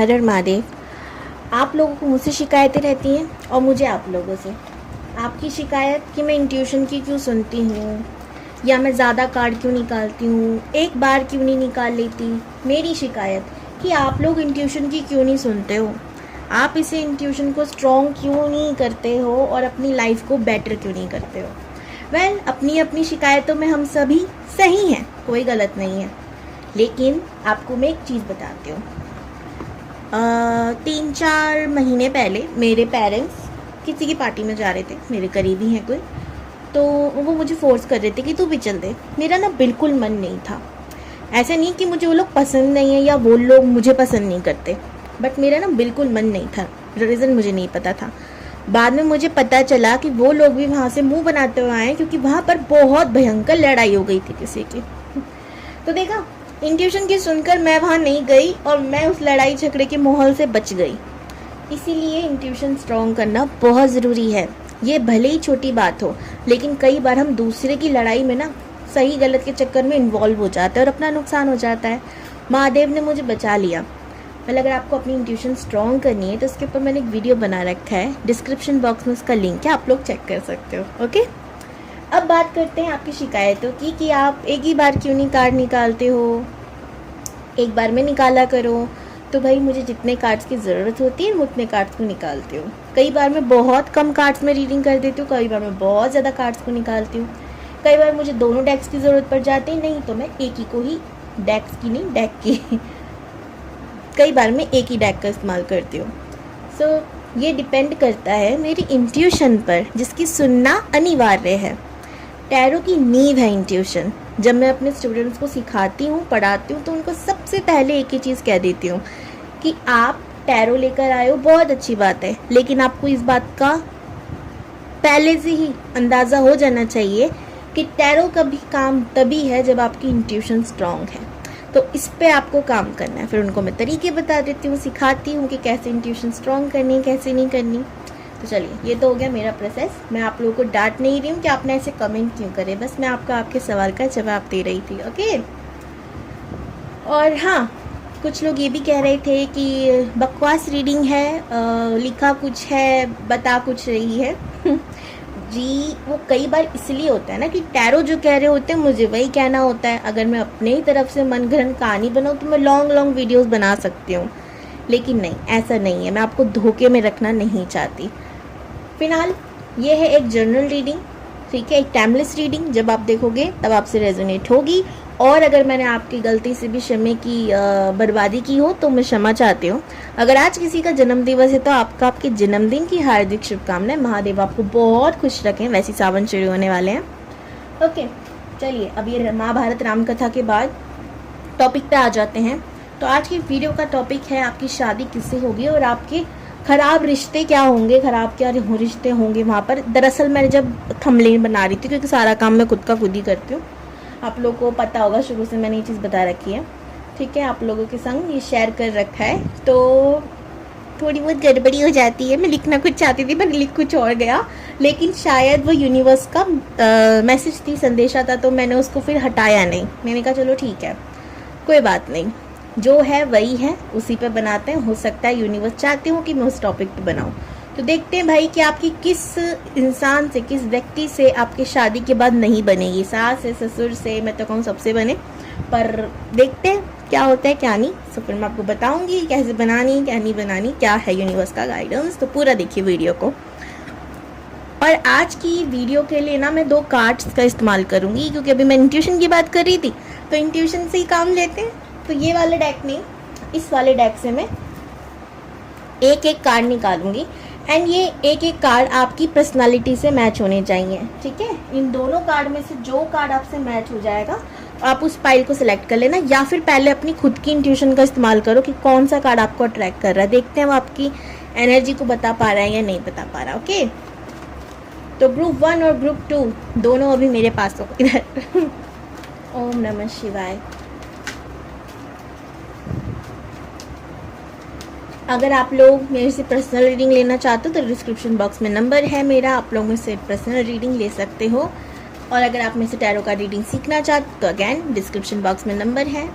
हर हर महादेव। आप लोगों को मुझसे शिकायतें रहती हैं और मुझे आप लोगों से। आपकी शिकायत कि मैं इंट्यूशन की क्यों सुनती हूँ, या मैं ज़्यादा कार्ड क्यों निकालती हूँ, एक बार क्यों नहीं निकाल लेती। मेरी शिकायत कि आप लोग इंट्यूशन की क्यों नहीं सुनते हो, आप इसे इंट्यूशन को स्ट्रॉन्ग क्यों नहीं करते हो और अपनी लाइफ को बेटर क्यों नहीं करते हो। वेल, अपनी अपनी शिकायतों में हम सभी सही हैं, कोई गलत नहीं है। लेकिन आपको मैं एक चीज़ बताती हूँ। 3-4 महीने पहले मेरे पेरेंट्स किसी की पार्टी में जा रहे थे, मेरे करीबी हैं कोई, तो वो मुझे फोर्स कर रहे थे कि तू भी चल दे। मेरा ना बिल्कुल मन नहीं था। ऐसा नहीं कि मुझे वो लोग पसंद नहीं है या वो लोग मुझे पसंद नहीं करते, बट मेरा ना बिल्कुल मन नहीं था। रीज़न मुझे नहीं पता था। बाद में मुझे पता चला कि वो लोग भी वहाँ से मुंह बनाते हुए आए, क्योंकि वहाँ पर बहुत भयंकर लड़ाई हो गई थी किसी की। तो देखा, इंट्यूशन की सुनकर मैं वहाँ नहीं गई और मैं उस लड़ाई झगड़े के माहौल से बच गई। इसीलिए इंट्यूशन स्ट्रॉन्ग करना बहुत ज़रूरी है। ये भले ही छोटी बात हो, लेकिन कई बार हम दूसरे की लड़ाई में ना सही गलत के चक्कर में इन्वॉल्व हो जाते हैं और अपना नुकसान हो जाता है। महादेव ने मुझे बचा लिया। मतलब अगर आपको अपनी इंट्यूशन स्ट्रॉन्ग करनी है तो उसके ऊपर मैंने एक वीडियो बना रखा है, डिस्क्रिप्शन बॉक्स में उसका लिंक है, आप लोग चेक कर सकते हो। ओके, अब बात करते हैं आपकी शिकायतों की कि आप एक ही बार क्यों नहीं कार्ड निकालते हो, एक बार में निकाला करो। तो भाई, मुझे जितने कार्ड्स की ज़रूरत होती है मैं उतने कार्ड्स को निकालती हूँ। कई बार मैं बहुत कम कार्ड्स में रीडिंग कर देती हूँ, कई बार मैं बहुत ज़्यादा कार्ड्स को निकालती हूँ। कई बार मुझे दोनों डेक्स की ज़रूरत पड़ जाती है, नहीं तो मैं एक ही को ही, डेक्स की नहीं, डेक की कई बार मैं एक ही डेक का इस्तेमाल करती हूँ। सो ये डिपेंड करता है मेरी इंट्यूशन पर, जिसकी सुनना अनिवार्य है। टैरो की नींव है इंट्यूशन। जब मैं अपने स्टूडेंट्स को सिखाती हूँ, पढ़ाती हूँ, तो उनको सबसे पहले एक ही चीज़ कह देती हूँ कि आप टैरो लेकर आए हो, बहुत अच्छी बात है, लेकिन आपको इस बात का पहले से ही अंदाज़ा हो जाना चाहिए कि टैरो का भी काम तभी है जब आपकी इंट्यूशन स्ट्रॉन्ग है। तो इस पे आपको काम करना है। फिर उनको मैं तरीके बता देती हूँ, सिखाती हूँ कि कैसे इंट्यूशन स्ट्रॉन्ग करनी है, कैसे नहीं करनी। तो चलिए, ये तो हो गया मेरा प्रोसेस। मैं आप लोगों को डांट नहीं रही हूँ कि आपने ऐसे कमेंट क्यों करे, बस मैं आपके सवाल का जवाब दे रही थी। ओके। और हाँ, कुछ लोग ये भी कह रहे थे कि बकवास रीडिंग है, लिखा कुछ है, बता कुछ रही है जी, वो कई बार इसलिए होता है ना कि टैरो जो कह रहे होते हैं मुझे वही कहना होता है। अगर मैं अपने ही तरफ से मनगढ़ंत कहानी बनाऊँ तो मैं लॉन्ग लॉन्ग वीडियोस बना सकती हूँ, लेकिन नहीं, ऐसा नहीं है। मैं आपको धोखे में रखना नहीं चाहती। फिलहाल ये है एक जर्नल रीडिंग, ठीक है, एक टाइमलेस रीडिंग। जब आप देखोगे तब आपसे रेजोनेट होगी। और अगर मैंने आपकी गलती से भी समय की बर्बादी की हो तो मैं क्षमा चाहती हूँ। अगर आज किसी का जन्म दिवस है तो आपके जन्मदिन की हार्दिक शुभकामनाएं। महादेव आपको बहुत खुश रखें। वैसे सावन शुरू होने वाले हैं। ओके, चलिए, अब ये महाभारत राम कथा के बाद टॉपिक पे आ जाते हैं। तो आज की वीडियो का टॉपिक है आपकी शादी किससे होगी और आपके खराब रिश्ते क्या होंगे, खराब क्या रिश्ते होंगे वहाँ पर। दरअसल मैं जब थंबनेल बना रही थी, क्योंकि सारा काम मैं खुद ही करती हूँ, आप लोगों को पता होगा, शुरू से मैंने ये चीज़ बता रखी है, ठीक है, आप लोगों के संग ये शेयर कर रखा है, तो थोड़ी बहुत गड़बड़ी हो जाती है। मैं लिखना कुछ चाहती थी पर लिख कुछ और गया, लेकिन शायद वो यूनिवर्स का मैसेज थी, संदेशा था, तो मैंने उसको फिर हटाया नहीं। मैंने कहा चलो ठीक है, कोई बात नहीं, जो है वही है, उसी पे बनाते हैं। हो सकता है यूनिवर्स चाहती हूँ कि मैं उस टॉपिक पे बनाऊँ। तो देखते हैं भाई कि आपकी किस इंसान से, किस व्यक्ति से आपकी शादी के बाद नहीं बनेगी। सास से, ससुर से, मैं तो कहूँ सबसे बने, पर देखते हैं क्या होता है क्या नहीं। तो फिर मैं आपको बताऊंगी कैसे बनानी, क्या नहीं बनानी, क्या है यूनिवर्स का गाइडेंस। तो पूरा देखिए वीडियो को। और आज की वीडियो के लिए ना मैं 2 कार्ड्स का इस्तेमाल करूंगी, क्योंकि अभी मैं इंट्यूशन की बात कर रही थी, तो इंट्यूशन से ही काम लेते हैं। तो ये वाले डेक में, इस वाले डेक से मैं एक एक कार्ड निकालूंगी, एंड ये एक एक कार्ड आपकी पर्सनालिटी से मैच होने चाहिए, ठीक है। इन दोनों कार्ड में से जो कार्ड आपसे मैच हो जाएगा आप उस पाइल को सिलेक्ट कर लेना, या फिर पहले अपनी खुद की इंट्यूशन का इस्तेमाल करो कि कौन सा कार्ड आपको अट्रैक्ट कर रहा है। देखते हैं वो आपकी एनर्जी को बता पा रहा है या नहीं बता पा रहा। ओके, तो ग्रुप 1 और ग्रुप 2 दोनों अभी मेरे पास हो इधर ओम नमः शिवाय। अगर आप लोग मेरे से पर्सनल रीडिंग लेना चाहते हो तो डिस्क्रिप्शन बॉक्स में नंबर है मेरा, आप लोग मुझसे पर्सनल रीडिंग ले सकते हो। और अगर आप मेरे से टैरो का रीडिंग सीखना चाहते हो तो अगेन डिस्क्रिप्शन बॉक्स में नंबर है।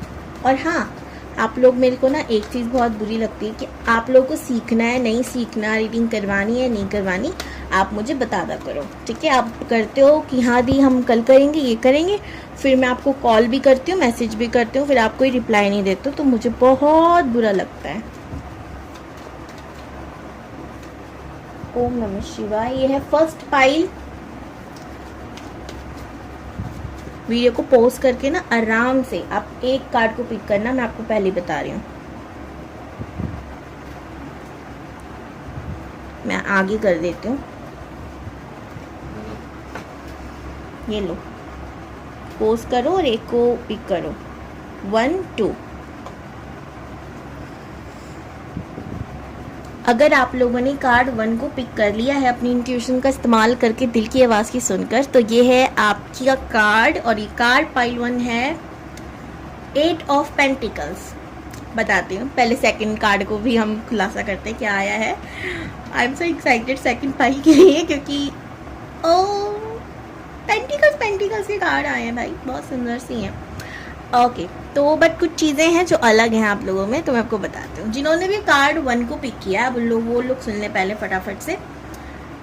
और हाँ, आप लोग, मेरे को ना एक चीज़ बहुत बुरी लगती है कि आप लोगों को सीखना है नहीं सीखना, रीडिंग करवानी है नहीं करवानी, आप मुझे बता दा करो, ठीक है। आप करते हो कि हाँ दी हम कल करेंगे, ये करेंगे, फिर मैं आपको कॉल भी करती हूँ, मैसेज भी करती हूँ, फिर आप कोई रिप्लाई नहीं देते हो, तो मुझे बहुत बुरा लगता है। ओम नमः शिवाय। ये है फर्स्ट पाइल। वीडियो को पॉज करके ना आराम से आप एक कार्ड को पिक करना, मैं आपको पहले बता रही हूँ। मैं आगे कर देती हूँ, ये लो, पॉज करो और एक को पिक करो। 1 2। अगर आप लोगों ने कार्ड 1 को पिक कर लिया है अपनी इंट्यूशन का इस्तेमाल करके, दिल की आवाज़ की सुनकर, तो ये है आपकी का कार्ड, और ये कार्ड पाइल 1 है 8 ऑफ पेंटिकल्स। बताती हूँ, पहले सेकंड कार्ड को भी हम खुलासा करते हैं क्या आया है। I am so excited second pile के लिए, क्योंकि ओ पेंटिकल्स के कार्ड आए हैं भाई, बहुत सुंदर सी हैं। ओके, तो बट कुछ चीज़ें हैं जो अलग हैं आप लोगों में, तो मैं आपको बताती हूँ। जिन्होंने भी कार्ड 1 को पिक किया है वो लोग सुन लें पहले फटाफट से।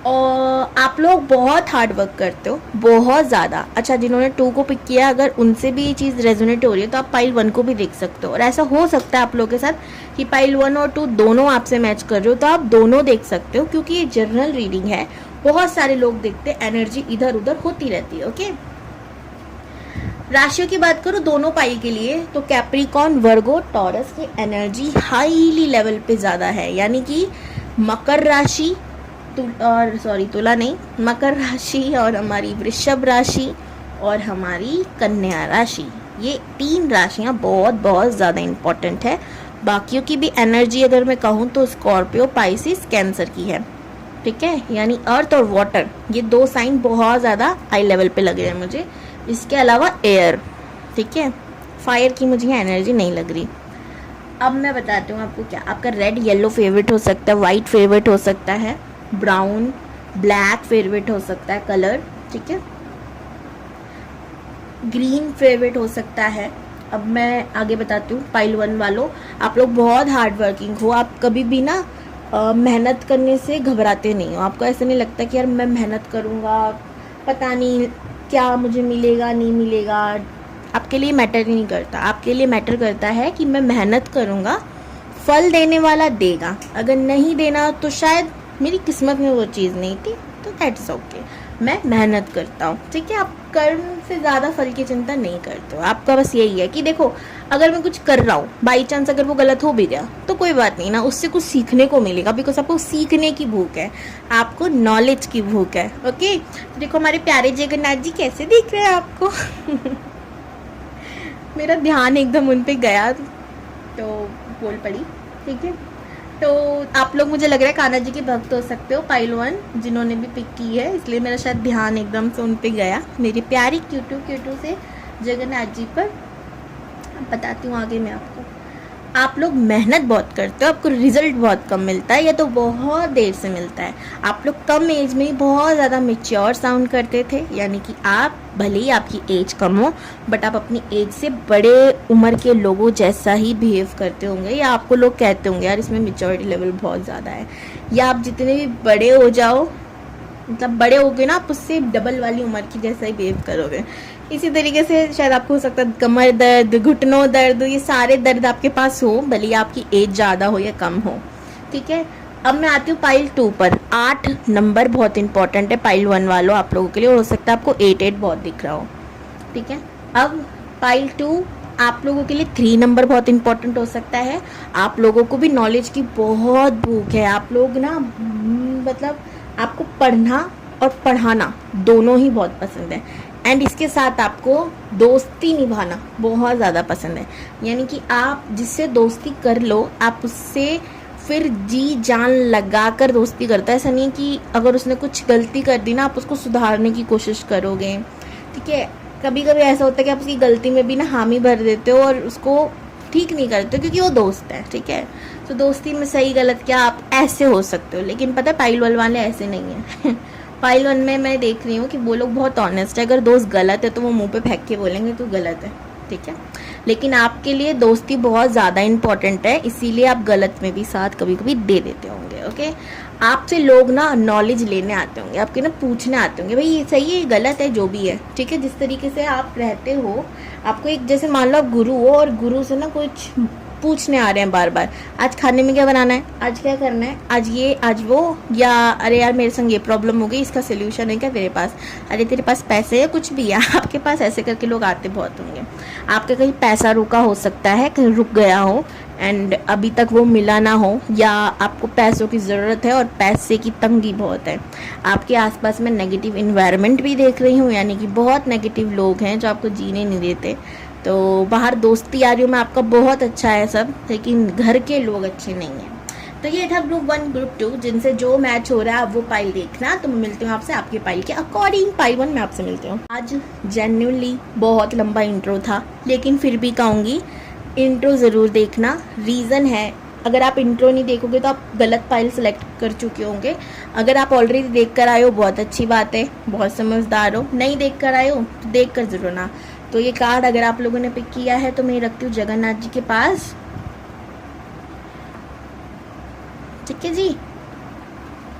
और आप लोग बहुत हार्ड वर्क करते हो, बहुत ज़्यादा। अच्छा, जिन्होंने 2 को पिक किया, अगर उनसे भी ये चीज़ रेजोनेट हो रही है तो आप पाइल 1 को भी देख सकते हो। और ऐसा हो सकता है आप लोगों के साथ कि पाइल 1 और 2 दोनों आपसे मैच कर रहे हो, तो आप दोनों देख सकते हो, क्योंकि ये जनरल रीडिंग है। बहुत सारे लोग देखते हैं, एनर्जी इधर उधर होती रहती है। ओके, राशियों की बात करो दोनों पाई के लिए, तो कैप्रिकॉर्न, वर्गो, टॉरस की एनर्जी हाईली लेवल पे ज़्यादा है। यानी कि मकर राशि तुला नहीं, मकर राशि और हमारी वृषभ राशि और हमारी कन्या राशि, ये 3 राशियाँ बहुत बहुत ज़्यादा इम्पोर्टेंट है। बाकियों की भी एनर्जी अगर मैं कहूँ तो स्कॉर्पियो, पाइसिस, कैंसर की है, ठीक है। यानी अर्थ और वाटर, ये 2 साइन बहुत ज़्यादा हाई लेवल पे लगे हैं मुझे। इसके अलावा एयर, ठीक है, फायर की मुझे एनर्जी नहीं लग रही। अब मैं बताती हूँ आपको क्या, आपका रेड येलो फेवरेट हो सकता है, वाइट फेवरेट हो सकता है, ब्राउन ब्लैक फेवरेट हो सकता है कलर, ठीक है, ग्रीन फेवरेट हो सकता है। अब मैं आगे बताती हूँ। पाइल 1 वालों, आप लोग बहुत हार्ड वर्किंग हो, आप कभी भी ना मेहनत करने से घबराते नहीं हो। आपको ऐसा नहीं लगता कि यार मैं मेहनत करूँगा पता नहीं क्या मुझे मिलेगा नहीं मिलेगा, आपके लिए मैटर ही नहीं करता। आपके लिए मैटर करता है कि मैं मेहनत करूँगा, फल देने वाला देगा, अगर नहीं देना तो शायद मेरी किस्मत में वो चीज़ नहीं थी, तो दैट्स ओके, मैं मेहनत करता हूँ, ठीक है। आप कर्म से ज़्यादा फल की चिंता नहीं करते हो। आपका बस यही है कि देखो, अगर मैं कुछ कर रहा हूँ, बाई चांस अगर वो गलत हो भी गया तो कोई बात नहीं ना, उससे कुछ सीखने को मिलेगा, बिकॉज आपको सीखने की भूख है, आपको नॉलेज की भूख है। ओके, तो देखो हमारे प्यारे जगन्नाथ जी कैसे दिख रहे हैं आपको। मेरा ध्यान एकदम उन पे गया तो बोल पड़ी, ठीक है। तो आप लोग, मुझे लग रहा है कान्हा जी के भक्त हो सकते हो पाइल 1 जिन्होंने भी पिक की है, इसलिए मेरा शायद ध्यान एकदम से उन पे गया, मेरी प्यारी क्यूटू से जगन्नाथ जी पर। बताती हूँ आगे मैं आपको। आप लोग मेहनत बहुत करते हो, आपको रिजल्ट बहुत कम मिलता है, या तो बहुत देर से मिलता है। आप लोग कम एज में ही बहुत ज़्यादा मेच्योर साउंड करते थे, यानी कि आप भले ही आपकी एज कम हो, बट आप अपनी एज से बड़े उम्र के लोगों जैसा ही बिहेव करते होंगे, या आपको लोग कहते होंगे यार इसमें मेच्योरिटी लेवल बहुत ज़्यादा है। या आप जितने भी बड़े हो जाओ, मतलब बड़े हो गए ना, आप उससे डबल वाली उम्र की जैसा ही बिहेव करोगे। इसी तरीके से शायद आपको हो सकता है कमर दर्द, घुटनों दर्द, ये सारे दर्द आपके पास हो, भले आपकी एज ज़्यादा हो या कम हो, ठीक है। अब मैं आती हूँ पाइल 2 पर। 8 नंबर बहुत इंपॉर्टेंट है पाइल 1 वालों आप लोगों के लिए, और हो सकता है आपको 8 बहुत दिख रहा हो, ठीक है। अब पाइल 2 आप लोगों के लिए 3 नंबर बहुत इंपॉर्टेंट हो सकता है। आप लोगों को भी नॉलेज की बहुत भूख है, आप लोग ना मतलब आपको पढ़ना और पढ़ाना दोनों ही बहुत पसंद है, एंड इसके साथ आपको दोस्ती निभाना बहुत ज़्यादा पसंद है। यानी कि आप जिससे दोस्ती कर लो, आप उससे फिर जी जान लगा कर दोस्ती करता है। ऐसा नहीं है कि अगर उसने कुछ गलती कर दी ना, आप उसको सुधारने की कोशिश करोगे, ठीक है। कभी कभी ऐसा होता है कि आप उसकी गलती में भी ना हामी भर देते हो और उसको ठीक नहीं करते हो, क्योंकि वो दोस्त है, ठीक है। तो दोस्ती में सही गलत क्या आप ऐसे हो सकते हो, लेकिन पता है पाइल वाले ऐसे नहीं है। पाइल 1 में मैं देख रही हूँ कि वो लोग बहुत ऑनेस्ट है, अगर दोस्त गलत है तो वो मुंह पे फेंक के बोलेंगे तू गलत है, ठीक है। लेकिन आपके लिए दोस्ती बहुत ज़्यादा इम्पॉर्टेंट है, इसीलिए आप गलत में भी साथ कभी कभी दे देते होंगे। ओके, आपसे लोग ना नॉलेज लेने आते होंगे, आपके ना पूछने आते होंगे भाई ये सही है, ये गलत है, जो भी है, ठीक है। जिस तरीके से आप रहते हो, आपको एक जैसे मान लो आप गुरु हो और गुरु से ना कुछ पूछने आ रहे हैं बार बार, आज खाने में क्या बनाना है, आज क्या करना है, आज ये आज वो, या अरे यार मेरे संग ये प्रॉब्लम हो गई, इसका सोल्यूशन है क्या तेरे पास, अरे तेरे पास पैसे है, कुछ भी है आपके पास, ऐसे करके लोग आते बहुत होंगे। आपका कहीं पैसा रुका हो सकता है, कहीं रुक गया हो एंड अभी तक वो मिला ना हो, या आपको पैसों की ज़रूरत है और पैसे की तंगी बहुत है। आपके आसपास में नेगेटिव इन्वायरमेंट भी देख रही हूँ, यानी कि बहुत नेगेटिव लोग हैं जो आपको जीने नहीं देते। तो बाहर दोस्ती यारियों में आपका बहुत अच्छा है सब, लेकिन घर के लोग अच्छे नहीं हैं। तो ये था ग्रुप 1 ग्रुप 2, जिनसे जो मैच हो रहा है आप वो पाइल देखना। तो मैं मिलती हूँ आपसे आपके पाइल के अकॉर्डिंग, पाइल 1 में आपसे मिलती हूँ। आज जेन्युइनली बहुत लंबा इंट्रो था, लेकिन फिर भी कहूँगी इंट्रो ज़रूर देखना। रीज़न है, अगर आप इंट्रो नहीं देखोगे तो आप गलत पाइल सेलेक्ट कर चुके होंगे। अगर आप ऑलरेडी देख कर आए हो बहुत अच्छी बात है, बहुत समझदार हो। नहीं देख कर आए हो तो देख कर ज़रूर ना। तो ये कार्ड अगर आप लोगों ने पिक किया है तो मैं रखती हूँ जगन्नाथ जी के पास, ठीक है जी।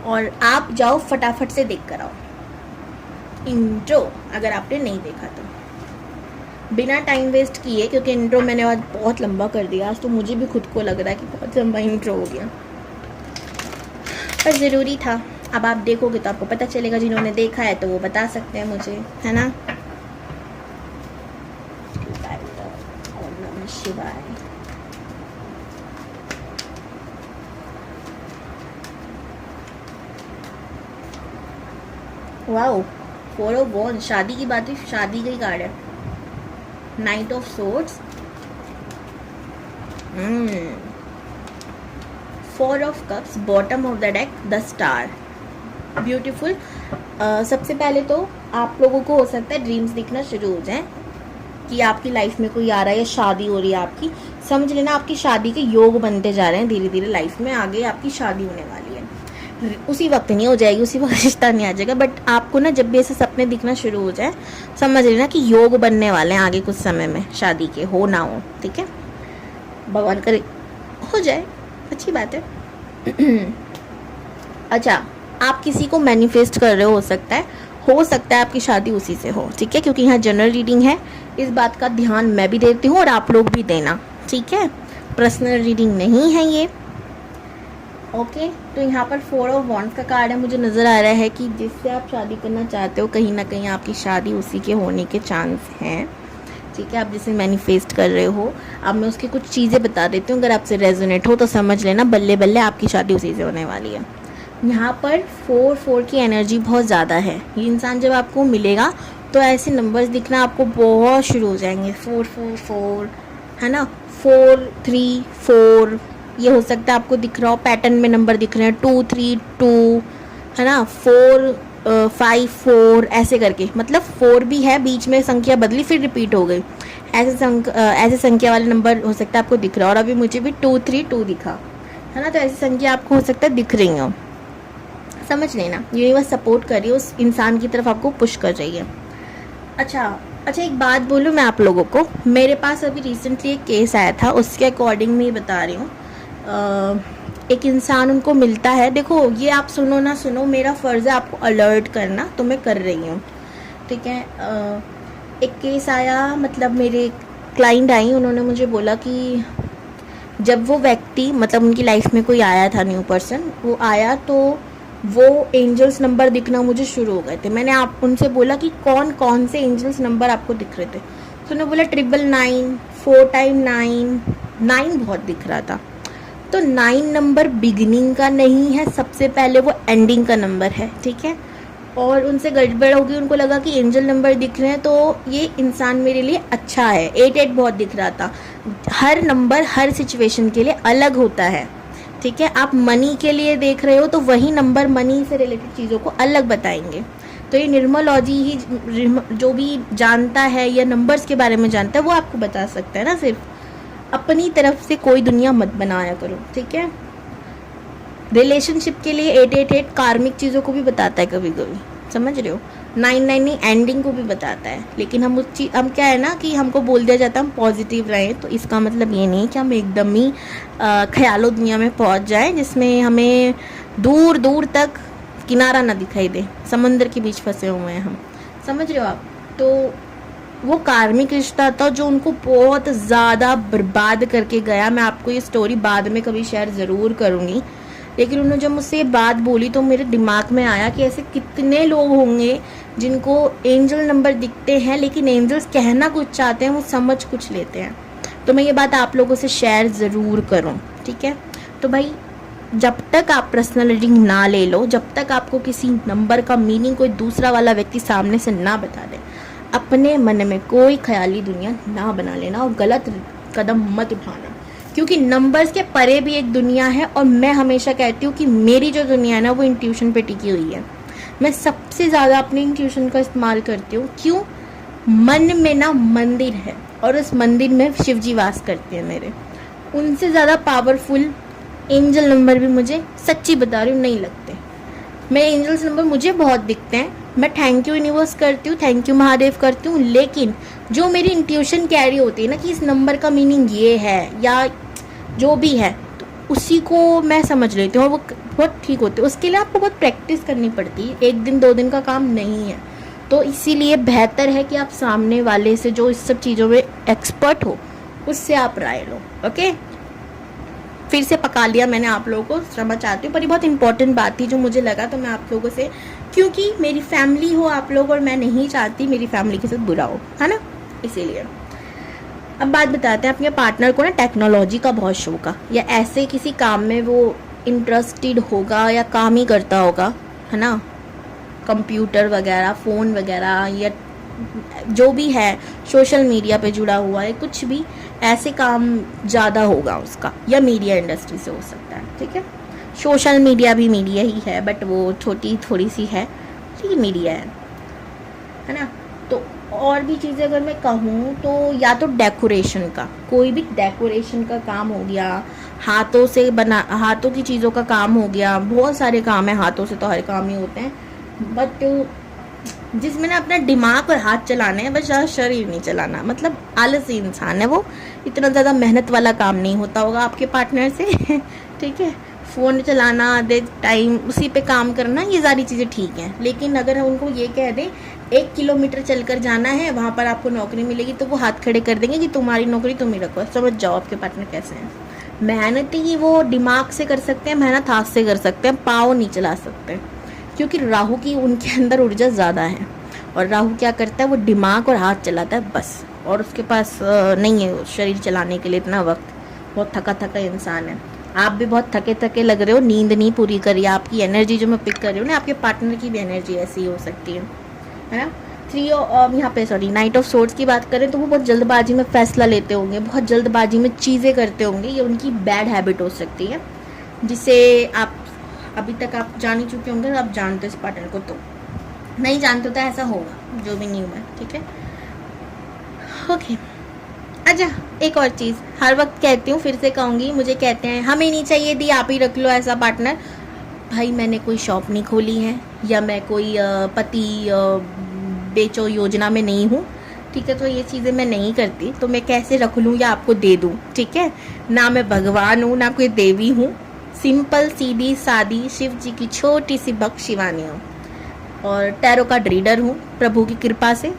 और आप जाओ फटाफट से देख कर आओ इंट्रो, अगर आपने नहीं देखा तो बिना टाइम वेस्ट किए, क्योंकि इंट्रो मैंने आज बहुत लंबा कर दिया। आज तो मुझे भी खुद को लग रहा है कि बहुत लंबा इंट्रो हो गया, पर ज़रूरी था। अब आप देखोगे तो आपको पता चलेगा, जिन्होंने देखा है तो वो बता सकते हैं मुझे, है ना। शिवाय वाओ, 4 ऑफ वॉन्ड, शादी की बात हुई, शादी का ही कार्ड है। Night of swords, 4 of cups, bottom of the deck, the star, beautiful. सबसे पहले तो आप लोगों को हो सकता है ड्रीम्स दिखना शुरू हो जाए कि आपकी लाइफ में कोई आ रहा है या शादी हो रही है आपकी। समझ लेना आपकी शादी के योग बनते जा रहे हैं धीरे धीरे, लाइफ में आगे आपकी शादी होने वाली है। उसी वक्त नहीं हो जाएगी, उसी वक्त रिश्ता नहीं आ जाएगा, बट आपको ना जब भी ऐसे सपने दिखना शुरू हो जाए, समझ लेना कि योग बनने वाले हैं आगे कुछ समय में, शादी के हो ना हो, ठीक है। भगवान करे हो जाए, अच्छी बात है। अच्छा, आप किसी को मैनिफेस्ट कर रहे हो सकता है आपकी शादी उसी से हो, ठीक है, क्योंकि यहाँ जनरल रीडिंग है। इस बात का ध्यान मैं भी देती हूँ और आप लोग भी देना, ठीक है। पर्सनल रीडिंग नहीं है ये, ओके। तो यहाँ पर 4 ऑफ वॉन्ड्स का कार्ड है, मुझे नज़र आ रहा है कि जिससे आप शादी करना चाहते हो, कहीं ना कहीं आपकी शादी उसी के होने के चांस हैं, ठीक है। आप जिसे मैनिफेस्ट कर रहे हो, अब मैं उसकी कुछ चीज़ें बता देती हूँ, अगर आपसे रेजोनेट हो तो समझ लेना, बल्ले बल्ले आपकी शादी उसी से होने वाली है। यहाँ पर 4 की एनर्जी बहुत ज़्यादा है। ये इंसान जब आपको मिलेगा तो ऐसे नंबर्स दिखना आपको बहुत शुरू हो जाएंगे, 4 है ना, 4 3 4, ये हो सकता है आपको दिख रहा हो, पैटर्न में नंबर दिख रहे हैं 2 3 2, है ना, 4 5 4, ऐसे करके, मतलब 4 भी है, बीच में संख्या बदली फिर रिपीट हो गई, ऐसे संख्या वाले नंबर हो सकता है आपको दिख रहा हो। और अभी मुझे भी 2 3 2 दिखा, है ना, तो ऐसी संख्या आपको हो सकता है दिख रही हो, समझ लेना। यूनिवर्स सपोर्ट कर रही है, उस इंसान की तरफ आपको पुश कर रही है। अच्छा, एक बात बोलूँ मैं आप लोगों को, मेरे पास अभी रिसेंटली एक केस आया था, उसके अकॉर्डिंग मैं बता रही हूँ। एक इंसान उनको मिलता है, देखो ये आप सुनो ना सुनो, मेरा फ़र्ज़ है आपको अलर्ट करना, तो मैं कर रही हूँ, ठीक है। एक केस आया, मतलब मेरे क्लाइंट आई, उन्होंने मुझे बोला कि जब वो व्यक्ति, मतलब उनकी लाइफ में कोई आया था न्यू पर्सन, वो आया तो वो एंजल्स नंबर दिखना मुझे शुरू हो गए थे। मैंने आप उनसे बोला कि कौन कौन से एंजल्स नंबर आपको दिख रहे थे, तो उन्होंने बोला 999, 4 टाइम 9, 9 बहुत दिख रहा था। तो 9 नंबर बिगिनिंग का नहीं है, सबसे पहले वो एंडिंग का नंबर है, ठीक है। और उनसे गड़बड़ होगी, उनको लगा कि एंजल नंबर दिख रहे हैं तो ये इंसान मेरे लिए अच्छा है। 8 बहुत दिख रहा था। हर नंबर हर सिचुएशन के लिए अलग होता है, ठीक है। आप मनी के लिए देख रहे हो तो वही नंबर मनी से रिलेटेड चीज़ों को अलग बताएंगे। तो ये न्यूमरोलॉजी ही जो भी जानता है या नंबर्स के बारे में जानता है वो आपको बता सकता है ना, सिर्फ अपनी तरफ से कोई दुनिया मत बनाया करो, ठीक है। रिलेशनशिप के लिए 888 कार्मिक चीज़ों को भी बताता है कभी कभी, समझ रहे हो। 99 नहीं, एंडिंग को भी बताता है। लेकिन हम क्या है ना कि हमको बोल दिया जाता है हम पॉजिटिव रहें, तो इसका मतलब ये नहीं कि हम एकदम ही ख्यालों दुनिया में पहुंच जाएं जिसमें हमें दूर दूर तक किनारा ना दिखाई दे, समुद्र के बीच फंसे हुए हैं हम, समझ रहे हो आप। तो वो कार्मिक रिश्ता था जो उनको बहुत ज़्यादा बर्बाद करके गया। मैं आपको ये स्टोरी बाद में कभी शेयर ज़रूर करूँगी, लेकिन उन्होंने जब मुझसे ये बात बोली तो मेरे दिमाग में आया कि ऐसे कितने लोग होंगे जिनको एंजल नंबर दिखते हैं, लेकिन एंजल्स कहना कुछ चाहते हैं, वो समझ कुछ लेते हैं। तो मैं ये बात आप लोगों से शेयर ज़रूर करूँ, ठीक है। तो भाई जब तक आप पर्सनल रीडिंग ना ले लो, जब तक आपको किसी नंबर का मीनिंग कोई दूसरा वाला व्यक्ति सामने से ना बता दे, अपने मन में कोई ख्याली दुनिया ना बना लेना और गलत कदम मत उठाना, क्योंकि नंबर्स के परे भी एक दुनिया है। और मैं हमेशा कहती हूँ कि मेरी जो दुनिया है ना वो इंट्यूशन पे टिकी हुई है। मैं सबसे ज़्यादा अपनी इंट्यूशन का इस्तेमाल करती हूँ। क्यों? मन में ना मंदिर है और उस मंदिर में शिव जी वास करते हैं मेरे। उनसे ज़्यादा पावरफुल एंजल नंबर भी मुझे, सच्ची बता रही हूँ, नहीं लगते। मैं एंजल्स नंबर मुझे बहुत दिखते हैं, मैं थैंक यू यूनिवर्स करती हूँ, थैंक यू महादेव करती हूँ, लेकिन जो मेरी इंट्यूशन कैरी होती है ना कि इस नंबर का मीनिंग ये है या जो भी है, तो उसी को मैं समझ लेती हूँ और वो बहुत ठीक होते हैं। उसके लिए आपको बहुत प्रैक्टिस करनी पड़ती है, एक दिन दो दिन का काम नहीं है। तो इसीलिए बेहतर है कि आप सामने वाले से जो इस सब चीज़ों में एक्सपर्ट हो उससे आप राय लो। ओके, फिर से पका लिया मैंने आप लोगों को, क्षमा चाहती हूँ, पर ये बहुत इंपॉर्टेंट बात थी जो मुझे लगा, तो मैं आप लोगों से, क्योंकि मेरी फैमिली हो आप लोग और मैं नहीं चाहती मेरी फैमिली के साथ बुरा हो, है ना, इसीलिए। अब बात बताते हैं, अपने पार्टनर को ना टेक्नोलॉजी का बहुत शौक है या ऐसे किसी काम में वो इंटरेस्टेड होगा या काम ही करता होगा, है ना, कंप्यूटर वगैरह, फ़ोन वगैरह, या जो भी है सोशल मीडिया पे जुड़ा हुआ है, कुछ भी ऐसे काम ज़्यादा होगा उसका, या मीडिया इंडस्ट्री से हो सकता है, ठीक है। सोशल मीडिया भी मीडिया ही है, बट वो छोटी थोड़ी सी है, लेकिन मीडिया है ना। तो और भी चीज़ें अगर मैं कहूँ तो या तो डेकोरेशन का, कोई भी डेकोरेशन का काम हो गया, हाथों से बना, हाथों की चीज़ों का काम हो गया, बहुत सारे काम है, हाथों से तो हर काम ही होते हैं, बट जिसमें ना अपना दिमाग और हाथ चलाने हैं, बस ज़्यादा शरीर नहीं चलाना, मतलब आलसी इंसान है वो, इतना ज़्यादा मेहनत वाला काम नहीं होता होगा आपके पार्टनर से ठीक है। फ़ोन चलाना, आधे टाइम उसी पे काम करना, ये सारी चीज़ें ठीक हैं, लेकिन अगर हम उनको ये कह दें 1 किलोमीटर चलकर जाना है, वहाँ पर आपको नौकरी मिलेगी, तो वो हाथ खड़े कर देंगे कि तुम्हारी नौकरी तुम ही रखो। समझ जाओ आपके पार्टनर कैसे हैं। मेहनत ही वो दिमाग से कर सकते हैं, मेहनत हाथ से कर सकते हैं, पाँव नहीं चला सकते, क्योंकि राहु की उनके अंदर ऊर्जा ज़्यादा है, और राहु क्या करता है, वो दिमाग और हाथ चलाता है बस, और उसके पास नहीं है शरीर चलाने के लिए इतना वक्त। बहुत थका थका इंसान है। आप भी बहुत थके थके लग रहे हो, नींद नहीं पूरी करी, आपकी एनर्जी जो मैं पिक कर रही हूँ ना, आपके पार्टनर की भी एनर्जी ऐसी हो सकती है ना। यहाँ पे नाइट ऑफ सोर्ड्स की बात करें तो वो बहुत जल्दबाजी में फैसला लेते होंगे, बहुत जल्दबाजी में चीज़ें करते होंगे, ये उनकी बैड हैबिट हो सकती है, जिसे आप अभी तक आप जान ही चुके होंगे, आप जानते हो इस पार्टनर को, तो नहीं जानते तो ऐसा होगा, जो भी न्यू है, ठीक है। ओके, अच्छा एक और चीज़ हर वक्त कहती हूँ, फिर से कहूँगी, मुझे कहते हैं हमें नहीं चाहिए दी, आप ही रख लो ऐसा पार्टनर। भाई मैंने कोई शॉप नहीं खोली है, या मैं कोई पति बेचो योजना में नहीं हूँ, ठीक है, तो ये चीज़ें मैं नहीं करती, तो मैं कैसे रख लूँ या आपको दे दूँ, ठीक है। ना मैं भगवान हूँ, ना कोई देवी हूँ, सिंपल सीधी सादी शिव जी की छोटी सी भक्त शिवानी हूँ, और टैरो का रीडर हूँ प्रभु की कृपा से।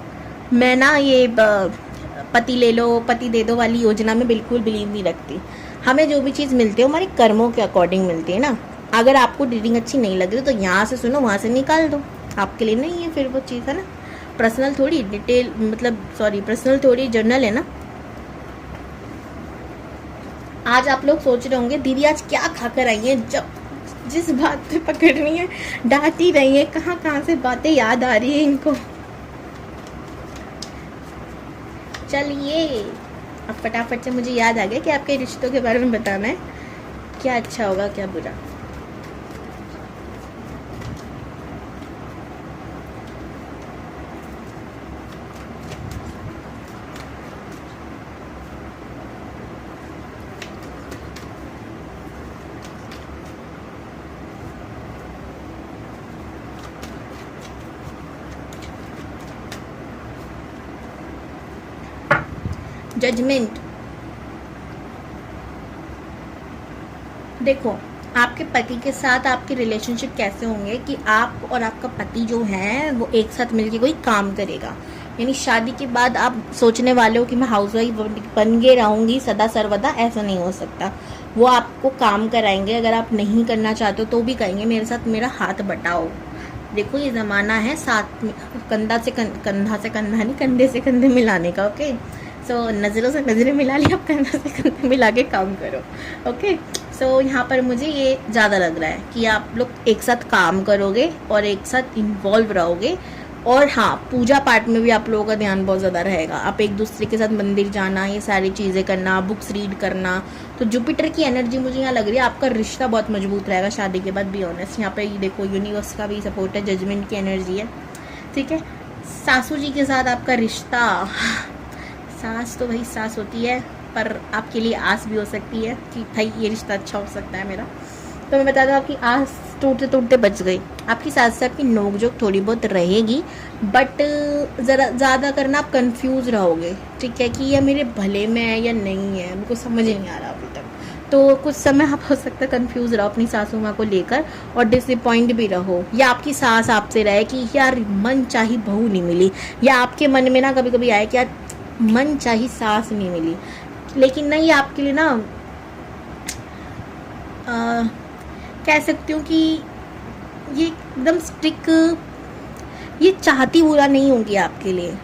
मैं ना ये पति ले लो पति दे दो वाली योजना में बिल्कुल बिलीव नहीं रखती। हमें जो भी चीज़ मिलती है हमारे कर्मों के अकॉर्डिंग मिलती है ना। अगर आपको रीडिंग अच्छी नहीं लग रही तो यहाँ से सुनो, वहाँ से निकाल दो, आपके लिए नहीं है फिर वो चीज़, है ना। पर्सनल थोड़ी डिटेल, मतलब सॉरी, पर्सनल थोड़ी जर्नल है ना। आज आप लोग सोच रहे होंगे दीदी आज क्या खाकर आई है, जब जिस बात पे पकड़ रही है डांट ही रही है, कहाँ कहाँ से बातें याद आ रही है इनको। चलिए अब फटाफट से मुझे याद आ गया कि आपके रिश्तों के बारे में बताना है, क्या अच्छा होगा क्या बुरा। जजमेंट। देखो आपके पति के साथ आपके रिलेशनशिप कैसे होंगे कि आप और आपका पति जो है वो एक साथ मिलके कोई काम करेगा। यानी शादी के बाद आप सोचने वाले हो कि मैं हाउसवाइफ बन के रहूंगी सदा सर्वदा, ऐसा नहीं हो सकता। वो आपको काम कराएंगे, अगर आप नहीं करना चाहते हो तो भी कहेंगे मेरे साथ मेरा हाथ बटाओ। देखो ये ज़माना है साथ में कंधा से कंधा नहीं, कंधे से कंधे मिलाने का। ओके सो नज़रों से नज़रें मिला ली, अब कंधा से कंधे मिला के काम करो। ओके सो यहाँ पर मुझे ये ज़्यादा लग रहा है कि आप लोग एक साथ काम करोगे और एक साथ इन्वॉल्व रहोगे। और हाँ, पूजा पाठ में भी आप लोगों का ध्यान बहुत ज़्यादा रहेगा। आप एक दूसरे के साथ मंदिर जाना, ये सारी चीज़ें करना, बुक्स रीड करना। तो जुपिटर की एनर्जी मुझे यहाँ लग रही है, आपका रिश्ता बहुत मजबूत रहेगा शादी के बाद। बी ऑनेस्ट, यहाँ पे ये देखो यूनिवर्स का भी सपोर्ट है, जजमेंट की एनर्जी है। ठीक है, सासू जी के साथ आपका रिश्ता, सास तो भाई सास होती है, पर आपके लिए आस भी हो सकती है कि भाई ये रिश्ता अच्छा हो सकता है मेरा। तो मैं बता दूँ आपकी आस टूटते टूटते बच गई। आपकी सास से आपकी नोकझोंक थोड़ी बहुत रहेगी, बट ज़रा ज़्यादा करना आप कंफ्यूज रहोगे। ठीक है, कि ये मेरे भले में है या नहीं है, मुझको समझ नहीं आ रहा अभी तक। तो कुछ समय आप हो सकता है कंफ्यूज रहो अपनी सासू माँ को लेकर और डिसअपॉइंट भी रहो, या आपकी सास आपसे रहे कि यार मन चाही बहू नहीं मिली, या आपके मन में ना कभी कभी आए कि यार मन चाही सास नहीं मिली। लेकिन नहीं, आपके लिए ना कह सकती हूँ कि ये एकदम स्ट्रिक, ये चाहती बुरा नहीं होंगी आपके लिए,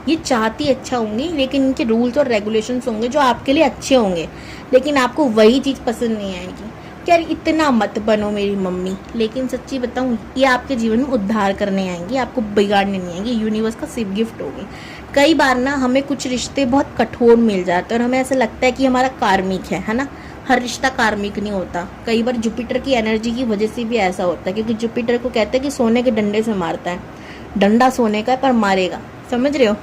ये चाहती अच्छा होंगी, लेकिन इनके रूल्स और रेगुलेशंस होंगे जो आपके लिए अच्छे होंगे, लेकिन आपको वही चीज़ पसंद नहीं आएगी। यार इतना मत बनो मेरी मम्मी। लेकिन सच्ची बताऊँ, ये आपके जीवन में उद्धार करने आएंगी, आपको बिगाड़ने नहीं आएंगी, यूनिवर्स का सिर्फ गिफ्ट होगी। कई बार ना हमें कुछ रिश्ते बहुत कठोर मिल जाते हैं और हमें ऐसा लगता है कि हमारा कार्मिक है ना। हर रिश्ता कार्मिक नहीं होता, कई बार जुपिटर की एनर्जी की वजह से भी ऐसा होता है, क्योंकि जुपिटर को कहते हैं कि सोने के डंडे से मारता है, डंडा सोने का है पर मारेगा, समझ रहे हो।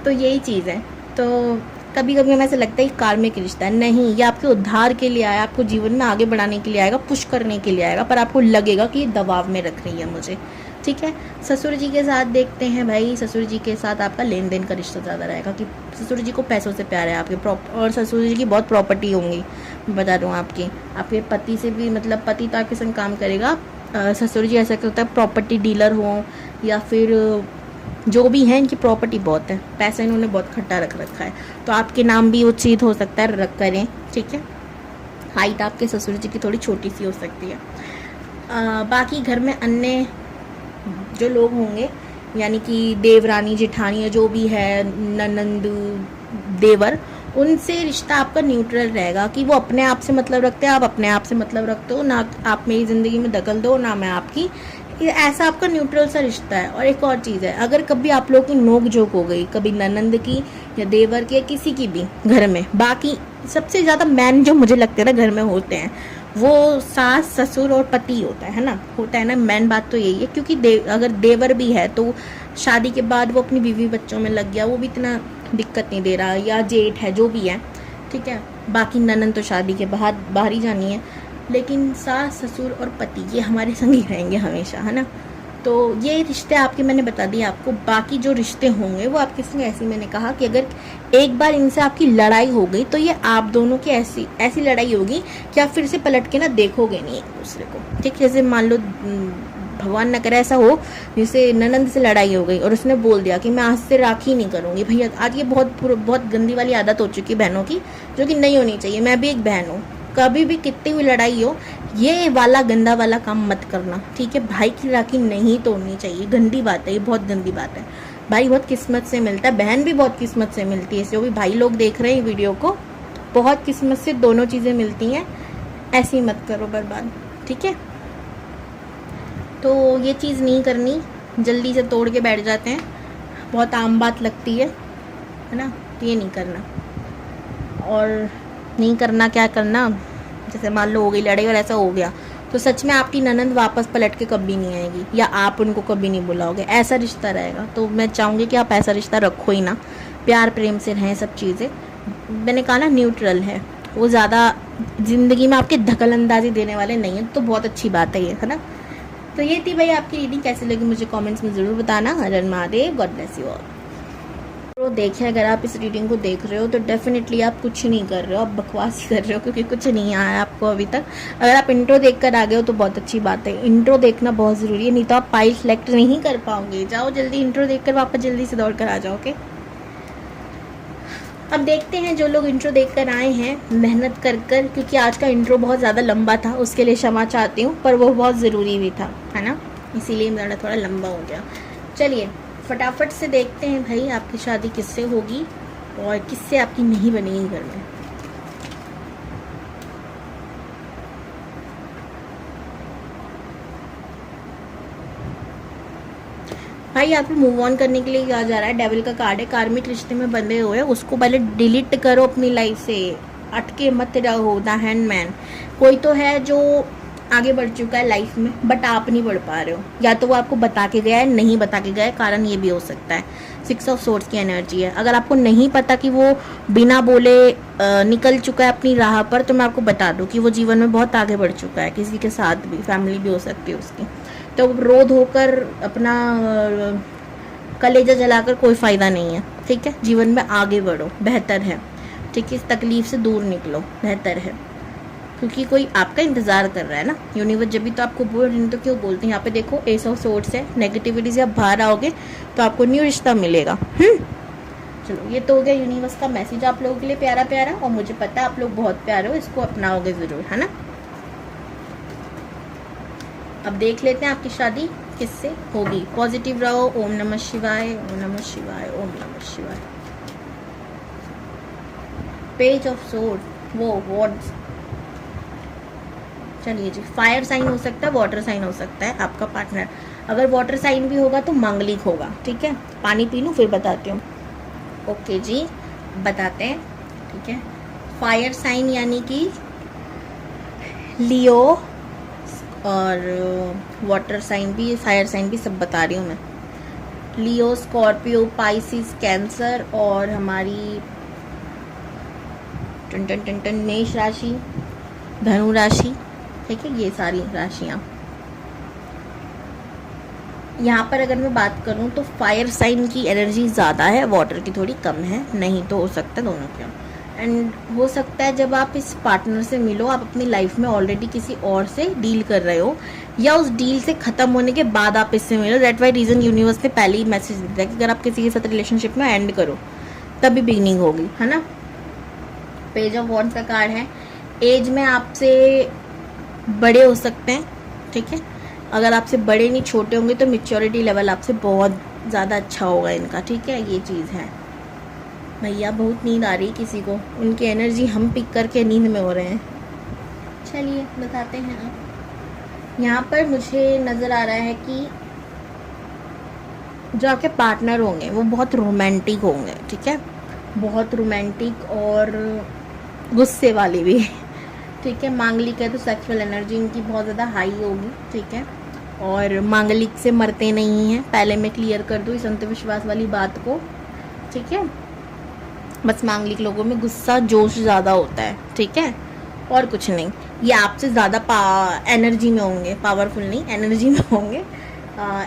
तो यही चीज़ है। तो कभी कभी हमें ऐसा लगता है कि कार्मिक रिश्ता है, नहीं, ये आपके उद्धार के लिए आया, आपको जीवन में आगे बढ़ाने के लिए आएगा, पुश करने के लिए आएगा, पर आपको लगेगा कि ये दबाव में रख रही है मुझे। ठीक है, ससुर जी के साथ देखते हैं भाई। ससुर जी के साथ आपका लेन देन का रिश्ता ज़्यादा रहेगा कि ससुर जी को पैसों से प्यार है आपके, और ससुर जी की बहुत प्रॉपर्टी होंगी। मैं बता दूँ आपके पति से भी, मतलब पति तो आपके संग काम करेगा, ससुर जी ऐसा होता है प्रॉपर्टी डीलर हो या फिर जो भी है, इनकी प्रॉपर्टी बहुत है, पैसा इन्होंने बहुत खट्टा रख रखा है, तो आपके नाम भी उचित हो सकता है रख करें। ठीक है, हाइट आपके ससुर जी की थोड़ी छोटी सी हो सकती है। बाकी घर में अन्य जो लोग होंगे, यानी कि देवरानी जेठानी जो भी है, ननंद देवर, उनसे रिश्ता आपका न्यूट्रल रहेगा कि वो अपने आप से मतलब रखते हैं, आप अपने आप से मतलब रखते हो, ना आप मेरी ज़िंदगी में दखल दो ना मैं आपकी, ऐसा आपका न्यूट्रल सा रिश्ता है। और एक और चीज़ है, अगर कभी आप लोगों की नोक झोंक हो गई, कभी ननंद की या देवर की या किसी की भी घर में, बाकी सबसे ज़्यादा मैन जो मुझे लगते हैं ना घर में होते हैं, वो सास ससुर और पति होता है ना, मैन बात तो यही है। क्योंकि अगर देवर भी है तो शादी के बाद वो अपनी बीवी बच्चों में लग गया, वो भी इतना दिक्कत नहीं दे रहा, या जेठ है जो भी है। ठीक है, बाकी ननंद तो शादी के बाहर ही जानी है, लेकिन सास ससुर और पति ये हमारे संग ही रहेंगे हमेशा, है ना। तो ये रिश्ते आपके मैंने बता दिए आपको। बाकी जो रिश्ते होंगे वो आपके संग ऐसी, मैंने कहा कि अगर एक बार इनसे आपकी लड़ाई हो गई तो ये आप दोनों की ऐसी लड़ाई होगी कि आप फिर से पलट के ना देखोगे नहीं एक दूसरे को। ठीक, जैसे मान लो भगवान न करे ऐसा हो, जैसे ननंद से लड़ाई हो गई और उसने बोल दिया कि मैं आज से राखी नहीं करूँगी। भैया आज ये बहुत गंदी वाली आदत हो चुकी है बहनों की, जो कि नहीं होनी चाहिए। मैं भी एक बहन हूँ, कभी भी कितनी भी लड़ाई हो, ये वाला गंदा वाला काम मत करना। ठीक है, भाई की राखी नहीं तोड़नी चाहिए, गंदी बात है, ये बहुत गंदी बात है। भाई बहुत किस्मत से मिलता है, बहन भी बहुत किस्मत से मिलती है। जो भी भाई लोग देख रहे हैं वीडियो को, बहुत किस्मत से दोनों चीज़ें मिलती हैं, ऐसी मत करो बर्बाद। ठीक है, तो ये चीज़ नहीं करनी, जल्दी से तोड़ के बैठ जाते हैं, बहुत आम बात लगती है ना, तो ये नहीं करना। और नहीं करना, क्या करना, जैसे मान लो हो गई लड़ाई और ऐसा हो गया, तो सच में आपकी ननंद वापस पलट के कभी नहीं आएगी, या आप उनको कभी नहीं बुलाओगे, ऐसा रिश्ता रहेगा। तो मैं चाहूँगी कि आप ऐसा रिश्ता रखो ही ना, प्यार प्रेम से रहें, सब चीज़ें मैंने कहा ना न्यूट्रल है, वो ज़्यादा ज़िंदगी में आपके दखल अंदाजी देने वाले नहीं है, तो बहुत अच्छी बात है ये, है ना। तो ये थी भाई आपकी रीडिंग, कैसी लगी मुझे कमेंट्स में ज़रूर बताना। Har Har Mahadev, God bless you all. तो देखिए, अगर आप इस रीडिंग को देख रहे हो तो डेफिनेटली आप कुछ नहीं कर रहे हो, आप बकवास ही कर रहे हो, क्योंकि कुछ नहीं आया आपको अभी तक। अगर आप इंट्रो देख कर आ गए हो तो बहुत अच्छी बात है, इंट्रो देखना बहुत ज़रूरी है, नहीं तो आप पाइल सेलेक्ट नहीं कर पाओगे। जाओ जल्दी इंट्रो देख कर वापस जल्दी से दौड़ कर आ जाओ। ओके, अब देखते हैं जो लोग इंट्रो देख कर आए हैं मेहनत कर कर, क्योंकि आज का इंट्रो बहुत ज़्यादा लंबा था, उसके लिए क्षमा चाहती हूँ, पर वो बहुत ज़रूरी भी था, है ना, इसीलिए मेरा थोड़ा लंबा हो गया। चलिए फटाफट से देखते हैं भाई आपकी शादी किससे होगी और किससे आपकी नहीं बनेगी घर में। भाई आपको मूव ऑन करने के लिए कहा जा रहा है, डेविल का कार्ड है, कार्मिक रिश्ते में बंधे हुए उसको पहले डिलीट करो अपनी लाइफ से, अटके मत रहो। द हैंडमैन, कोई तो है जो आगे बढ़ चुका है लाइफ में, बट आप नहीं बढ़ पा रहे हो, या तो वो आपको बता के गया है, नहीं बता के गया है, कारण ये भी हो सकता है। 6 ऑफ सोर्ड्स की एनर्जी है। अगर आपको नहीं पता कि वो बिना बोले निकल चुका है अपनी राह पर, तो मैं आपको बता दूं कि वो जीवन में बहुत आगे बढ़ चुका है, किसी के साथ भी, फैमिली भी हो सकती है उसकी। तो रोध होकर अपना कलेजा जलाकर कोई फ़ायदा नहीं है, ठीक है। जीवन में आगे बढ़ो, बेहतर है, ठीक है। इस तकलीफ से दूर निकलो, बेहतर है, क्योंकि कोई आपका इंतज़ार कर रहा है ना। यूनिवर्स जब भी तो आपको बोल रही, तो क्यों बोलते हैं। यहाँ पे देखो एस ऑफ सोर्ड्स है, नेगेटिविटी से आप बाहर आओगे तो आपको न्यू रिश्ता मिलेगा। चलो, ये तो हो गया यूनिवर्स का मैसेज आप लोगों के लिए, प्यारा प्यारा, और मुझे पता है आप लोग बहुत प्यारे हो, इसको अपनाओगे ज़रूर, है ना। अब देख लेते हैं आपकी शादी किससे होगी। पॉजिटिव रहो। ओम नमः शिवाय, ओम नमः शिवाय, ओम नमः शिवाय। पेज ऑफ सोर्ड, वो वर्ड्स। चलिए जी, फायर साइन हो सकता है, वाटर साइन हो सकता है आपका पार्टनर। अगर वाटर साइन भी होगा तो मांगलिक होगा, ठीक है। पानी पी लूँ फिर बताती हूँ। ओके जी, बताते हैं, ठीक है। फायर साइन यानी कि लियो, और वाटर साइन भी, फायर साइन भी, सब बता रही हूँ मैं। लियो, स्कॉर्पियो, पाइसिस, कैंसर, और हमारी टन टन टन टन मेष राशि, धनु राशि, ठीक है। ये सारी राशियाँ यहाँ पर अगर मैं बात करूँ तो फायर साइन की एनर्जी ज़्यादा है, वाटर की थोड़ी कम है, नहीं तो हो सकता है दोनों की। एंड हो सकता है जब आप इस पार्टनर से मिलो, आप अपनी लाइफ में ऑलरेडी किसी और से डील कर रहे हो, या उस डील से ख़त्म होने के बाद आप इससे मिलो। दैट वाई रीज़न यूनिवर्स ने पहले ही मैसेज दिया कि अगर आप किसी के साथ रिलेशनशिप में एंड करो तभी बिगनिंग होगी, है ना। पेज ऑफ वॉन्ड्स का कार्ड है। एज में आपसे बड़े हो सकते हैं, ठीक है। अगर आपसे बड़े नहीं, छोटे होंगे तो मेच्योरिटी लेवल आपसे बहुत ज़्यादा अच्छा होगा इनका, ठीक है। ये चीज़ है। भैया बहुत नींद आ रही है किसी को, उनकी एनर्जी हम पिक करके नींद में हो रहे हैं। चलिए बताते हैं। आप यहाँ पर मुझे नज़र आ रहा है कि जो आपके पार्टनर होंगे वो बहुत रोमांटिक होंगे, ठीक है। बहुत रोमांटिक और गुस्से वाले भी, ठीक है। मांगलिक है तो सेक्सुअल एनर्जी इनकी बहुत ज़्यादा हाई होगी, ठीक है। और मांगलिक से मरते नहीं हैं, पहले मैं क्लियर कर दूँ इस अंधविश्वास वाली बात को, ठीक है। बस मांगलिक लोगों में गुस्सा, जोश ज़्यादा होता है, ठीक है, और कुछ नहीं। ये आपसे ज़्यादा एनर्जी में होंगे, पावरफुल नहीं, एनर्जी में होंगे।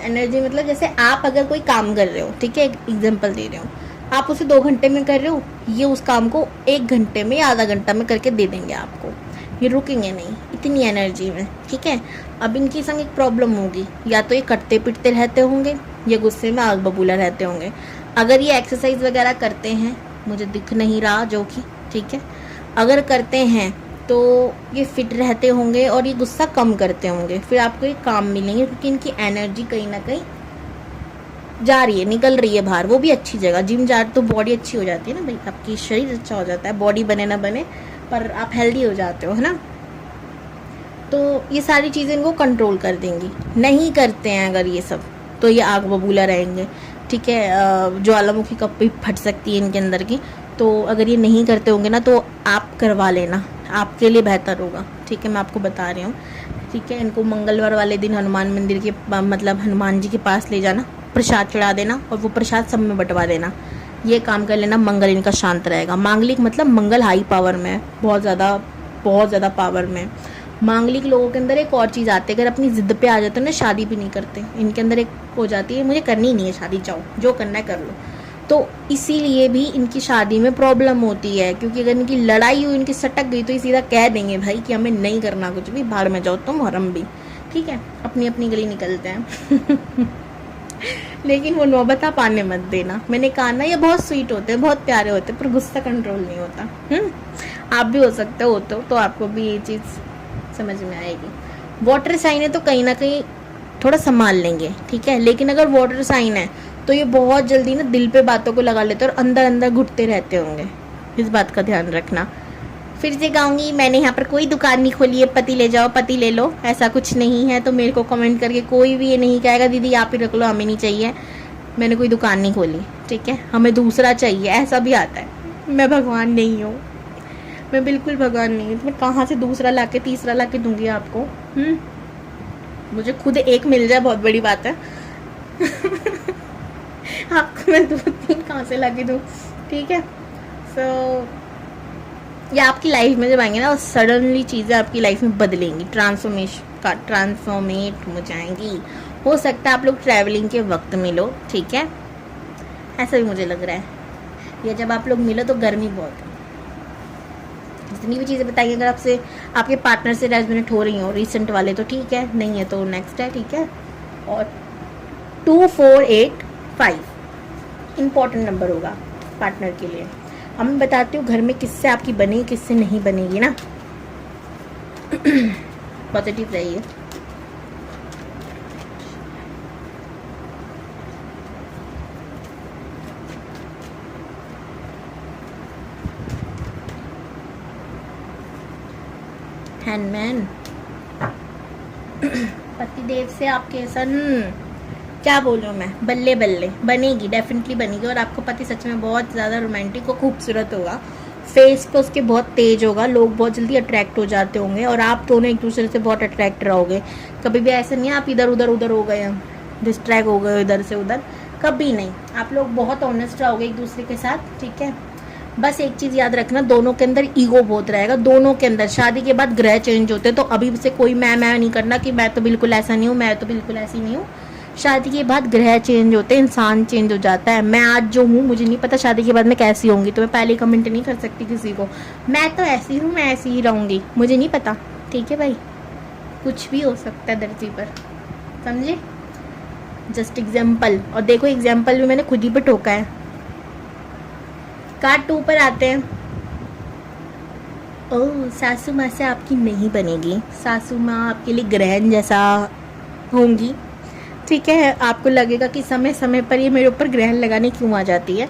एनर्जी मतलब जैसे आप अगर कोई काम कर रहे हो, ठीक है, एक एग्जांपल दे रहे हो, आप उसे 2 घंटे में कर रहे हो, ये उस काम को 1 घंटे में या आधा घंटा में करके दे देंगे आपको। ये रुकेंगे नहीं इतनी एनर्जी में, ठीक है। अब इनकी संग एक प्रॉब्लम होगी, या तो ये कटते पिटते रहते होंगे या गुस्से में आग बबूला रहते होंगे। अगर ये एक्सरसाइज वगैरह करते हैं, मुझे दिख नहीं रहा जो कि, ठीक है, अगर करते हैं तो ये फिट रहते होंगे और ये गुस्सा कम करते होंगे, फिर आपको ये काम मिलेंगे, क्योंकि इनकी एनर्जी कहीं ना कहीं जा रही है, निकल रही है बाहर, वो भी अच्छी जगह। जिम जा तो बॉडी अच्छी हो जाती है ना भाई, आपकी शरीर अच्छा हो जाता है, बॉडी बने ना बने पर आप हेल्दी हो जाते हो, है ना। तो ये सारी चीज़ें इनको कंट्रोल कर देंगी। नहीं करते हैं अगर ये सब, तो ये आग बबूला रहेंगे, ठीक है। ज्वालामुखी कब भी फट सकती है इनके अंदर की। तो अगर ये नहीं करते होंगे ना, तो आप करवा लेना, आपके लिए बेहतर होगा, ठीक है। मैं आपको बता रही हूँ, ठीक है। इनको मंगलवार वाले दिन हनुमान मंदिर के मतलब हनुमान जी के पास ले जाना, प्रसाद चढ़ा देना, और वो प्रसाद सब में बंटवा देना। ये काम कर लेना, मंगल इनका शांत रहेगा। मांगलिक मतलब मंगल हाई पावर में है, बहुत ज़्यादा पावर में। मांगलिक लोगों के अंदर एक और चीज़ आती है, अगर अपनी जिद पे आ जाते हैं ना, शादी भी नहीं करते। इनके अंदर एक हो जाती है, मुझे करनी ही नहीं है शादी, जाओ जो करना है कर लो। तो इसीलिए भी इनकी शादी में प्रॉब्लम होती है, क्योंकि अगर इनकी लड़ाई हुई, इनकी सटक गई, तो ये सीधा कह देंगे भाई कि हमें नहीं करना कुछ भी, भाड़ में जाओ तुम और हम भी, ठीक है, अपनी अपनी गली निकलते हैं। लेकिन वो नौबत आप आने मत देना। मैंने कहा ना, ये बहुत स्वीट होते हैं, बहुत प्यारे होते हैं, पर गुस्सा कंट्रोल नहीं होता। आप भी हो सकते हो तो आपको भी ये चीज़ समझ में आएगी। वाटर साइन है तो कहीं ना कहीं थोड़ा संभाल लेंगे, ठीक है, लेकिन अगर वाटर साइन है तो ये बहुत जल्दी ना दिल पे बातों को लगा लेते हैं और अंदर अंदर घुटते रहते होंगे, इस बात का ध्यान रखना। फिर से कहूँगी, मैंने यहाँ पर कोई दुकान नहीं खोली है, पति ले जाओ पति ले लो, ऐसा कुछ नहीं है। तो मेरे को कमेंट करके कोई भी ये नहीं कहेगा दीदी आप ही रख लो, हमें नहीं चाहिए, मैंने कोई दुकान नहीं खोली, ठीक है, हमें दूसरा चाहिए, ऐसा भी आता है। मैं भगवान नहीं हूँ, मैं बिल्कुल भगवान नहीं हूँ, तो मैं कहाँ से दूसरा लाके तीसरा लाके दूंगी आपको? मुझे खुद एक मिल जाए बहुत बड़ी बात है। आपको मैं 2-3 कहाँ से लाके दूँ, ठीक है। सो ये आपकी लाइफ में जब आएंगे ना, सडनली चीज़ें आपकी लाइफ में बदलेंगी, ट्रांसफॉर्मेट हो जाएंगी। हो सकता है आप लोग ट्रैवलिंग के वक्त मिलो, ठीक है, ऐसा भी मुझे लग रहा है, या जब आप लोग मिलो तो गर्मी बहुत है। जितनी भी चीज़ें बताइए, अगर आपसे आपके पार्टनर से रेजोनेट हो रही हो रिसेंट वाले तो ठीक है, नहीं है तो नेक्स्ट है, ठीक है। और 2485 इम्पॉर्टेंट नंबर होगा पार्टनर के लिए। अब मैं बताती हूँ घर में किससे आपकी बनेगी किससे नहीं बनेगी ना। पॉजिटिव रहिए। हैंडमैन, पतिदेव से आपके सन क्या बोलूँ मैं, बल्ले बल्ले बनेगी, डेफिनेटली बनेगी। और आपको पति सच में बहुत ज़्यादा रोमांटिक और खूबसूरत होगा, फेस पे उसके बहुत तेज होगा, लोग बहुत जल्दी अट्रैक्ट हो जाते होंगे और आप दोनों एक दूसरे से बहुत अट्रैक्ट रहोगे। कभी भी ऐसा नहीं है आप इधर उधर हो गए, डिस्ट्रैक्ट हो गए इधर से उधर, कभी नहीं। आप लोग बहुत ऑनेस्ट रहोगे एक दूसरे के साथ, ठीक है। बस एक चीज़ याद रखना, दोनों के अंदर ईगो बहुत रहेगा, दोनों के अंदर। शादी के बाद ग्रह चेंज होते हैं, तो अभी से कोई मैं नहीं करना कि मैं तो बिल्कुल ऐसा नहीं हूँ, मैं तो बिल्कुल ऐसी नहीं हूँ। शादी के बाद ग्रह चेंज होते हैं, इंसान चेंज हो जाता है। मैं आज जो हूँ मुझे नहीं पता शादी के बाद मैं कैसी होंगी, तो मैं पहले ही कमेंट नहीं कर सकती किसी को, मैं तो ऐसी हूँ, मैं ऐसी ही रहूँगी, मुझे नहीं पता, ठीक है भाई, कुछ भी हो सकता है धरती पर, समझे। Just example. और देखो एग्जाम्पल भी मैंने खुद ही पे ठोका है। कार्ड 2 पर आते हैं। ओह, सासू माँ से आपकी नहीं बनेगी, सासू माँ आपके लिए ग्रहण जैसा होंगी, ठीक है। आपको लगेगा कि समय समय पर ये मेरे ऊपर ग्रहण लगाने क्यों आ जाती है,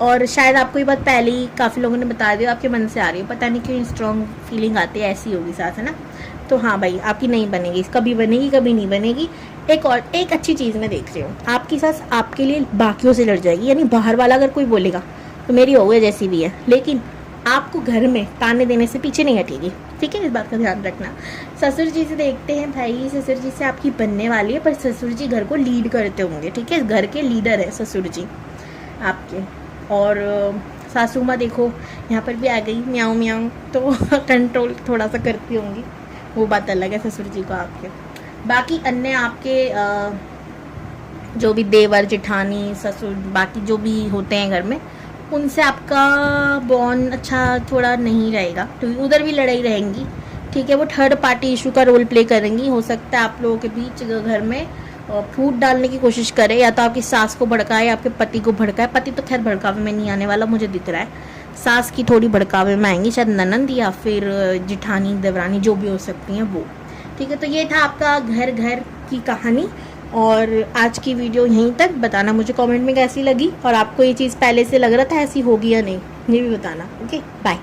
और शायद आपको ये बात पहले ही काफ़ी लोगों ने बता दिया, आपके मन से आ रही है, पता नहीं क्यों स्ट्रॉन्ग फीलिंग आती है, ऐसी होगी सास, है ना। तो हाँ भाई, आपकी नहीं बनेगी, कभी बनेगी कभी नहीं बनेगी। एक अच्छी चीज़ मैं देख रही हूँ, आपकी सास आपके लिए बाकियों से लड़ जाएगी, यानी बाहर वाला अगर कोई बोलेगा तो मेरी हो गई जैसी भी है, लेकिन आपको घर में ताने देने से पीछे नहीं हटेगी, ठीक है, इस बात का ध्यान रखना। ससुर जी से देखते हैं भाई, ससुर जी से आपकी बनने वाली है, पर ससुर जी घर को लीड करते होंगे, ठीक है, घर के लीडर है ससुर जी आपके। और सासू माँ देखो यहाँ पर भी आ गई, म्याऊं म्याऊं, तो कंट्रोल थोड़ा सा करती होंगी, वो बात अलग है ससुर जी को आपके। बाकी अन्य आपके जो भी देवर जेठानी ससुर बाकी जो भी होते हैं घर में, उनसे आपका बॉन्ड अच्छा थोड़ा नहीं रहेगा, तो उधर भी लड़ाई रहेंगी, ठीक है। वो थर्ड पार्टी इशू का रोल प्ले करेंगी। हो सकता है आप लोगों के बीच घर में फूट डालने की कोशिश करे, या तो आपकी सास को भड़काए या आपके पति को भड़काए। पति तो खैर भड़कावे में नहीं आने वाला, मुझे दिख रहा है। सास की थोड़ी भड़कावे में आएंगी, शायद ननंद या फिर जिठानी देवरानी जो भी हो सकती हैं वो, ठीक है। तो ये था आपका घर घर की कहानी, और आज की वीडियो यहीं तक। बताना मुझे कमेंट में कैसी लगी, और आपको ये चीज़ पहले से लग रहा था ऐसी होगी या नहीं, ये भी बताना। Okay, bye.